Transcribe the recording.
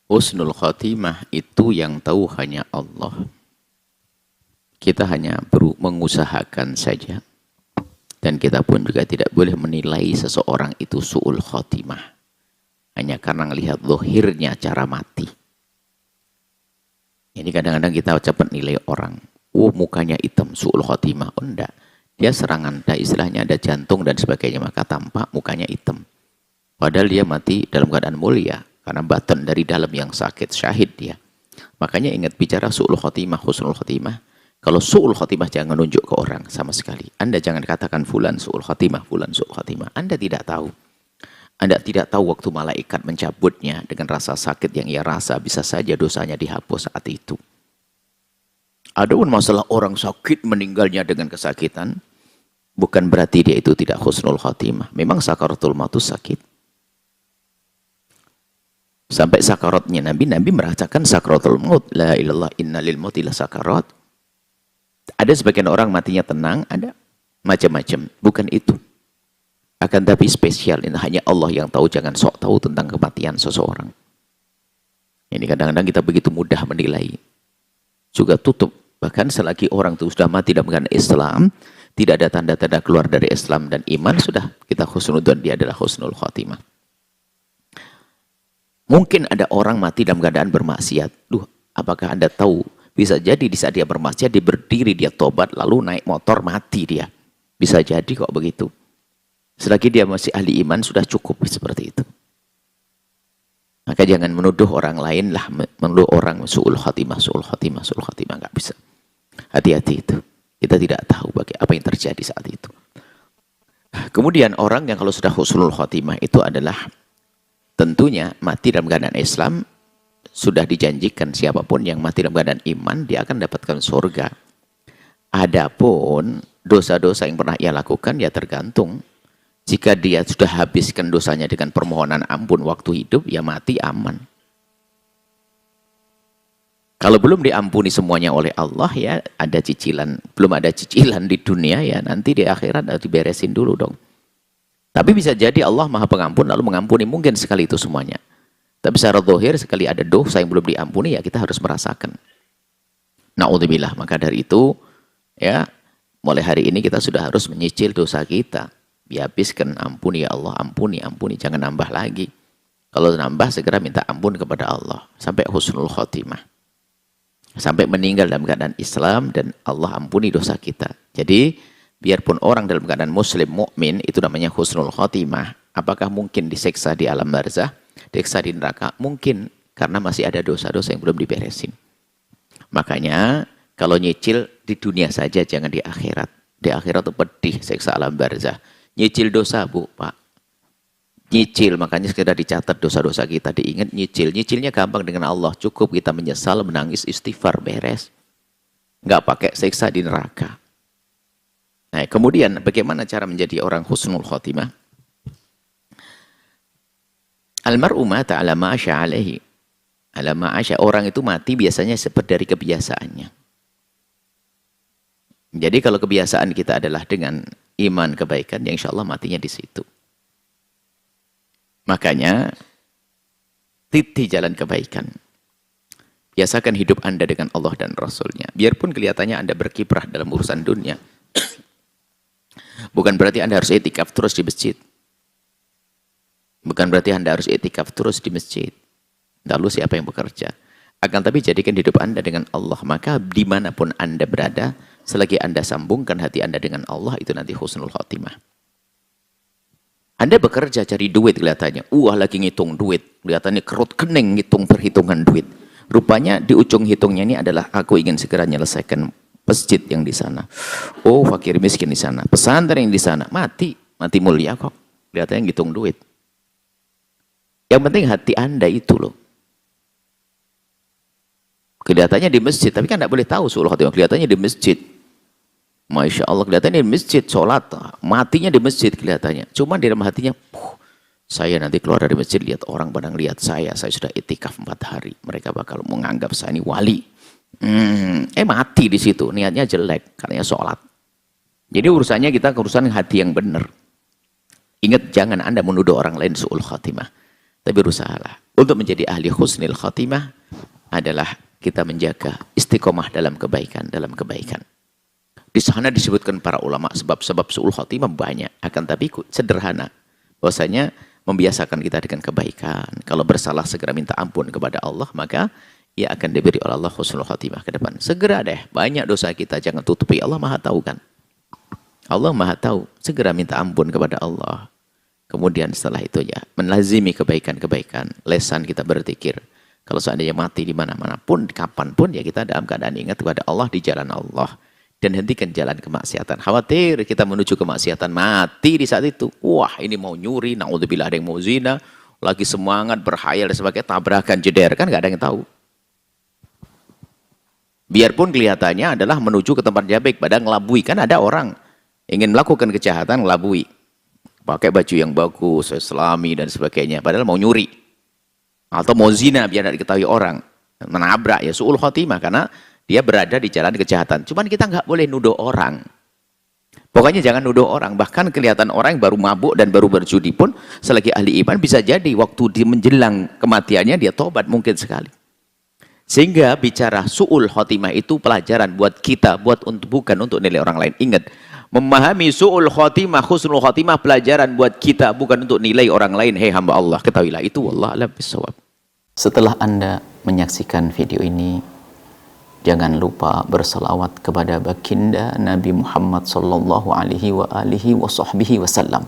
Husnul khotimah itu yang tahu hanya Allah. Kita hanya perlu mengusahakan saja. Dan kita pun juga tidak boleh menilai seseorang itu su'ul khotimah. Hanya karena melihat zahirnya cara mati. Ini kadang-kadang kita cepat nilai orang. Oh, mukanya hitam, su'ul khotimah. Oh, enggak. Dia serangan, ada istilahnya ada jantung dan sebagainya. Maka tampak mukanya hitam. Padahal dia mati dalam keadaan mulia. Karena batin dari dalam yang sakit, syahid dia. Makanya ingat bicara su'ul khotimah, husnul khotimah. Kalau su'ul khotimah jangan nunjuk ke orang sama sekali. Anda jangan katakan fulan su'ul khotimah, fulan su'ul khotimah. Anda tidak tahu. Anda tidak tahu waktu malaikat mencabutnya dengan rasa sakit yang ia rasa. Bisa saja dosanya dihapus saat itu. Adapun masalah orang sakit meninggalnya dengan kesakitan. Bukan berarti dia itu tidak husnul khotimah. Memang sakaratul maut sakit. Sampai sakaratnya Nabi merasakan sakaratul maut. La ilallah inna lil mauti la sakarat. Ada sebagian orang matinya tenang, ada macam-macam. Bukan itu. Akan tapi spesial, ini hanya Allah yang tahu, jangan sok tahu tentang kematian seseorang. Ini kadang-kadang kita begitu mudah menilai. Juga tutup. Bahkan selagi orang itu sudah mati dalam keadaan Islam, tidak ada tanda-tanda keluar dari Islam dan iman, sudah kita husnul dan dia adalah husnul khotimah. Mungkin ada orang mati dalam keadaan bermaksiat. Duh, apakah Anda tahu? Bisa jadi di saat dia bermaksiat, dia berdiri, dia tobat, lalu naik motor, mati dia. Bisa jadi kok begitu. Selagi dia masih ahli iman, sudah cukup seperti itu. Maka jangan menuduh orang lain lah, menuduh orang su'ul khotimah, su'ul khotimah, su'ul khotimah. Nggak bisa. Hati-hati itu. Kita tidak tahu apa yang terjadi saat itu. Kemudian orang yang kalau sudah husnul khotimah itu adalah tentunya mati dalam keadaan Islam. Sudah dijanjikan siapapun yang mati dalam keadaan iman, dia akan dapatkan surga. Adapun dosa-dosa yang pernah ia lakukan, ya tergantung. Jika dia sudah habiskan dosanya dengan permohonan ampun waktu hidup, ya mati aman. Kalau belum diampuni semuanya oleh Allah, ya ada cicilan. Belum ada cicilan di dunia, ya nanti di akhirat harus diberesin dulu dong. Tapi bisa jadi Allah Maha Pengampun lalu mengampuni mungkin sekali itu semuanya. Tapi secara zahir sekali ada dosa yang belum diampuni, ya kita harus merasakan. Na'udzubillah. Maka dari itu, ya mulai hari ini kita sudah harus menyicil dosa kita. Dihabiskan, ampuni ya Allah, ampuni, ampuni, jangan nambah lagi. Kalau nambah segera minta ampun kepada Allah sampai husnul khotimah. Sampai meninggal dalam keadaan Islam dan Allah ampuni dosa kita. Jadi biarpun orang dalam keadaan muslim, mukmin, itu namanya husnul khotimah. Apakah mungkin diseksa di alam barzah, diseksa di neraka? Mungkin, karena masih ada dosa-dosa yang belum diberesin. Makanya, kalau nyicil di dunia saja, jangan di akhirat. Di akhirat itu pedih, seksa alam barzah. Nyicil dosa, Bu, Pak. Nyicil, makanya sekedar dicatat dosa-dosa kita, diingat nyicil. Nyicilnya gampang dengan Allah. Cukup kita menyesal, menangis, istighfar, beres. Nggak pakai seksa di neraka. Nah, kemudian bagaimana cara menjadi orang husnul khotimah? Almar'u mata ala ma'asya alaihi. Ala ma'asya, orang itu mati biasanya seperti dari kebiasaannya. Jadi kalau kebiasaan kita adalah dengan iman kebaikan, ya insya Allah matinya di situ. Makanya, titi jalan kebaikan. Biasakan hidup Anda dengan Allah dan Rasulnya. Biarpun kelihatannya Anda berkiprah dalam urusan dunia. Bukan berarti Anda harus itikaf terus di masjid. Bukan berarti Anda harus itikaf terus di masjid. Lalu siapa yang bekerja? Akan tapi jadikan hidup Anda dengan Allah. Maka dimanapun Anda berada, selagi Anda sambungkan hati Anda dengan Allah, itu nanti husnul khotimah. Anda bekerja cari duit kelihatannya. Lagi ngitung duit. Kelihatannya kerut kening ngitung perhitungan duit. Rupanya di ujung hitungnya ini adalah aku ingin segera menyelesaikan masjid yang di sana. Oh, fakir miskin di sana. Pesantren yang di sana. Mati mulia kok. Kelihatannya ngitung duit. Yang penting hati Anda itu loh. Kelihatannya di masjid, tapi kan tidak boleh tahu su'ul khotimah. Kelihatannya di masjid. Masya Allah, kelihatannya di masjid, sholat. Matinya di masjid kelihatannya. Cuma di dalam hatinya, saya nanti keluar dari masjid, lihat orang pada lihat saya sudah itikaf 4 hari. Mereka bakal menganggap saya ini wali. Mati di situ, niatnya jelek, karena sholat. Jadi urusannya kita urusan hati yang benar. Ingat, jangan Anda menuduh orang lain su'ul khotimah. Tapi berusahalah. Untuk menjadi ahli husnul khatimah adalah kita menjaga istiqomah dalam kebaikan, Di sana disebutkan para ulama sebab-sebab su'ul khatimah banyak, akan tapi sederhana. Bahwasanya membiasakan kita dengan kebaikan. Kalau bersalah segera minta ampun kepada Allah, maka ia akan diberi oleh Allah husnul khatimah ke depan. Segera deh, banyak dosa kita jangan tutupi. Allah Maha tahu kan. Allah Maha tahu. Segera minta ampun kepada Allah. Kemudian setelah itu ya, melazimi kebaikan-kebaikan. Lesan kita berzikir. Kalau seandainya mati di mana-mana pun, kapanpun ya kita dalam keadaan ingat kepada Allah di jalan Allah. Dan hentikan jalan kemaksiatan. Khawatir kita menuju kemaksiatan, mati di saat itu. Wah, ini mau nyuri, naudzubillah, ada yang mau zina, lagi semangat, berhayal dan sebagainya, tabrakan, jeder, kan nggak ada yang tahu. Biarpun kelihatannya adalah menuju ke tempat yang baik, pada ngelabui. Kan ada orang ingin melakukan kejahatan, ngelabui. Pakai baju yang bagus, islami dan sebagainya, padahal mau nyuri. Atau mau zina, biar tidak diketahui orang. Menabrak, ya su'ul khotimah, karena dia berada di jalan kejahatan. Cuman kita nggak boleh nuduh orang. Pokoknya jangan nuduh orang. Bahkan kelihatan orang yang baru mabuk dan baru berjudi pun, selagi ahli iman bisa jadi waktu di menjelang kematiannya dia tobat mungkin sekali. Sehingga bicara su'ul khotimah itu pelajaran buat kita, bukan untuk nilai orang lain. Ingat, memahami su'ul khotimah, husnul khotimah pelajaran buat kita, bukan untuk nilai orang lain. Hei hamba Allah, ketahuilah itu wallah a'lam bishawab. Setelah Anda menyaksikan video ini, jangan lupa berselawat kepada baginda Nabi Muhammad sallallahu alaihi wa alihi wa sahbihi wasallam.